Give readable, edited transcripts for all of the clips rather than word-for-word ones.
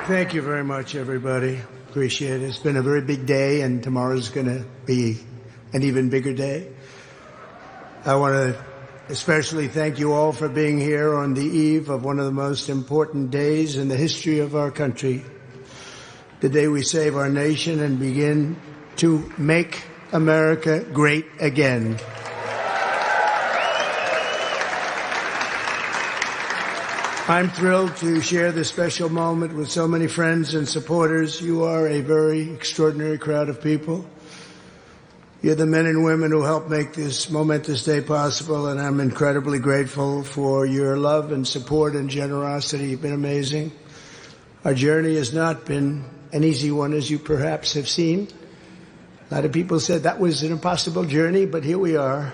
Thank you very much, everybody. Appreciate it. It's been a very big day, and tomorrow's going to be an even bigger day. I want to especially thank you all for being here on the eve of one of the most important days in the history of our country, the day we save our nation and begin to make America great again. I'm thrilled to share this special moment with so many friends and supporters. You are a very extraordinary crowd of people. You're the men and women who helped make this momentous day possible, and I'm incredibly grateful for your love and support and generosity. You've been amazing. Our journey has not been an easy one, as you perhaps have seen. A lot of people said that was an impossible journey, but here we are.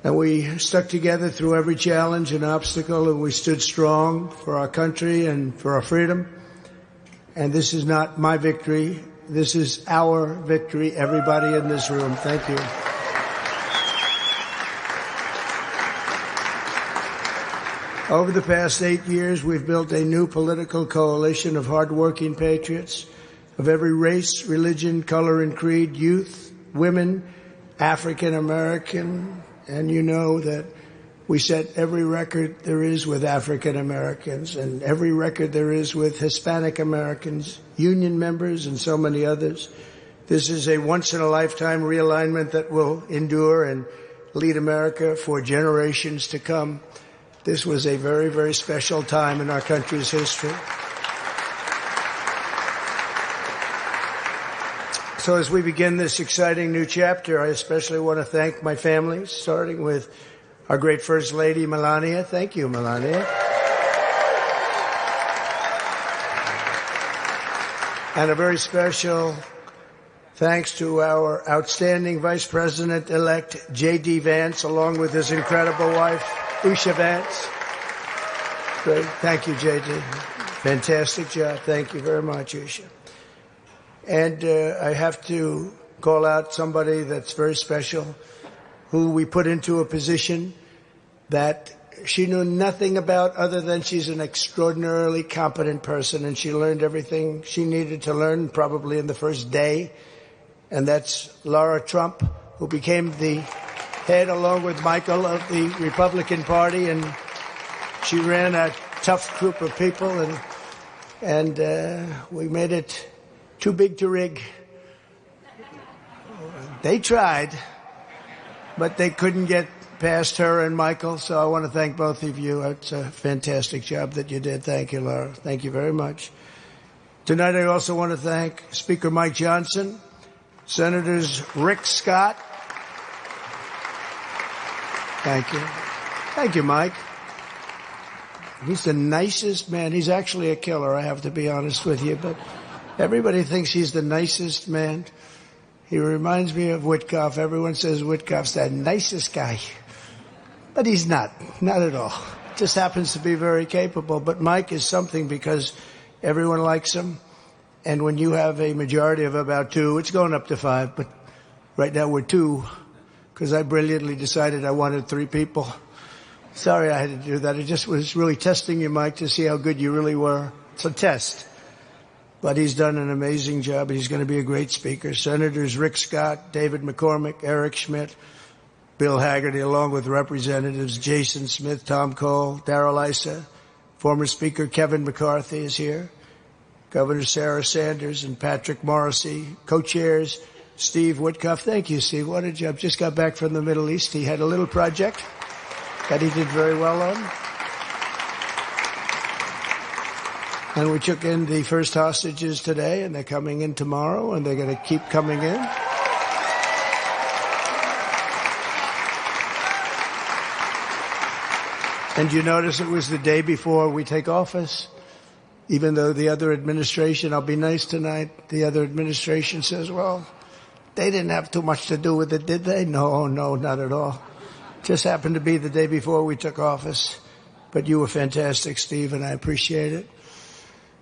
And we stuck together through every challenge and obstacle, and we stood strong for our country and for our freedom. And this is not my victory. This is our victory, everybody in this room. Thank you. Over the past 8 years, we've built a new political coalition of hardworking patriots of every race, religion, color, and creed, youth, women, African American. And you know that we set every record there is with African Americans and every record there is with Hispanic Americans, union members, and so many others. This is a once-in-a-lifetime realignment that will endure and lead America for generations to come. This was a very, very special time in our country's history. So as we begin this exciting new chapter, I especially want to thank my family, starting with our great First Lady, Melania. Thank you, Melania. And a very special thanks to our outstanding Vice President-elect, J.D. Vance, along with his incredible wife, Usha Vance. Great. Thank you, J.D. Fantastic job. Thank you very much, Usha. And I have to call out somebody that's very special, who we put into a position that she knew nothing about other than she's an extraordinarily competent person, and she learned everything she needed to learn probably in the first day. And that's Laura Trump, who became the head, along with Michael, of the Republican Party. And she ran a tough group of people, and we made it too big to rig. They tried, but they couldn't get past her and Michael, so I want to thank both of you. It's a fantastic job that you did. Thank you, Laura. Thank you very much. Tonight I also want to thank Speaker Mike Johnson, Senators Rick Scott. Thank you. Thank you, Mike. He's the nicest man. He's actually a killer, I have to be honest with you, but everybody thinks he's the nicest man. He reminds me of Witkoff. Everyone says Witkoff's the nicest guy. But he's not at all. Just happens to be very capable. But Mike is something because everyone likes him. And when you have a majority of about 2, it's going up to 5, but right now we're 2, because I brilliantly decided I wanted 3 people. Sorry I had to do that. It just was really testing you, Mike, to see how good you really were. It's a test. But he's done an amazing job. He's going to be a great speaker. Senators Rick Scott, David McCormick, Eric Schmidt, Bill Hagerty, along with Representatives Jason Smith, Tom Cole, Darrell Issa. Former Speaker Kevin McCarthy is here. Governor Sarah Sanders and Patrick Morrissey. Co-chairs Steve Witkoff. Thank you, Steve. What a job. Just got back from the Middle East. He had a little project that he did very well on. And we took in the first hostages today, and they're coming in tomorrow, and they're going to keep coming in. And you notice it was the day before we take office. Even though the other administration, I'll be nice tonight, the other administration says, well, they didn't have too much to do with it, did they? No, not at all. Just happened to be the day before we took office. But you were fantastic, Steve, and I appreciate it.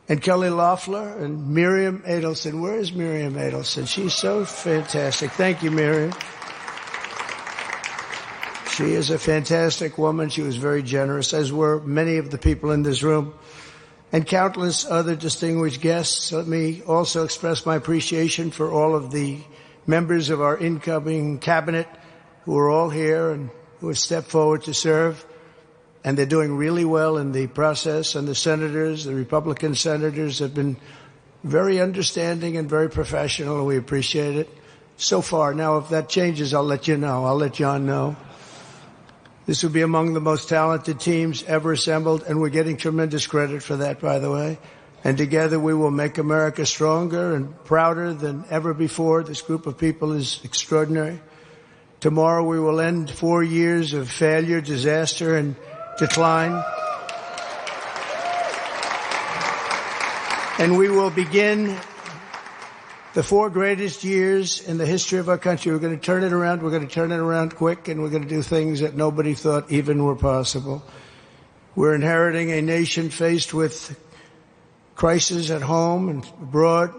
And Kelly Loeffler and Miriam Adelson. Where is Miriam Adelson? She's so fantastic. Thank you, Miriam. She is a fantastic woman. She was very generous, as were many of the people in this room. and countless other distinguished guests. Let me also express my appreciation for all of the members of our incoming cabinet who are all here and who have stepped forward to serve. And they're doing really well in the process. And the senators, the Republican senators, have been very understanding and very professional, and we appreciate it so far. Now, if that changes, I'll let you know. I'll let John know. This will be among the most talented teams ever assembled, and we're getting tremendous credit for that, by the way. And together we will make America stronger and prouder than ever before. This group of people is extraordinary. Tomorrow we will end 4 years of failure, disaster, and decline. And we will begin the 4 greatest years in the history of our country. We're going to turn it around. We're going to turn it around quick, and we're going to do things that nobody thought even were possible. We're inheriting a nation faced with crises at home and abroad,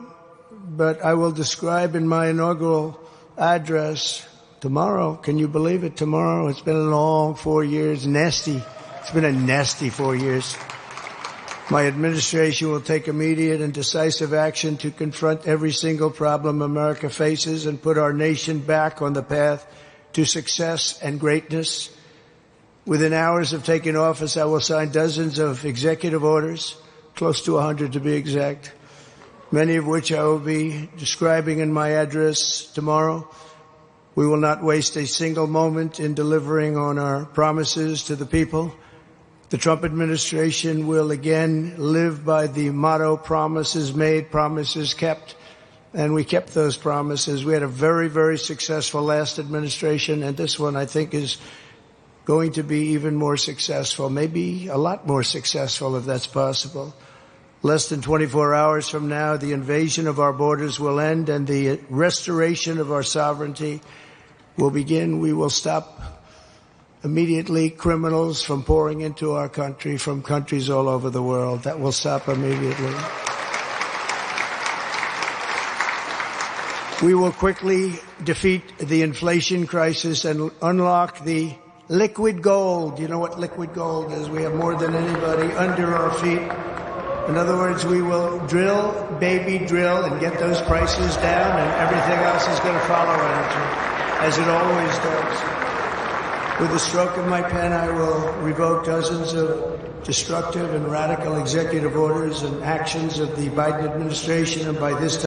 but I will describe in my inaugural address tomorrow. Can you believe it? Tomorrow. It's been a long 4 years. Nasty. It's been a nasty 4 years. My administration will take immediate and decisive action to confront every single problem America faces and put our nation back on the path to success and greatness. Within hours of taking office, I will sign dozens of executive orders, close to 100 to be exact, many of which I will be describing in my address tomorrow. We will not waste a single moment in delivering on our promises to the people. The Trump administration will again live by the motto, promises made, promises kept. And we kept those promises. We had a very, very successful last administration, and this one I think is going to be even more successful, maybe a lot more successful if that's possible. Less than 24 hours from now, the invasion of our borders will end and the restoration of our sovereignty will begin. We will stop immediately criminals from pouring into our country from countries all over the world. That will stop immediately. We will quickly defeat the inflation crisis and unlock the liquid gold. You know what liquid gold is? We have more than anybody under our feet. In other words, we will drill, baby drill, and get those prices down, and everything else is going to follow after, as it always does. With the stroke of my pen, I will revoke dozens of destructive and radical executive orders and actions of the Biden administration, and by this time,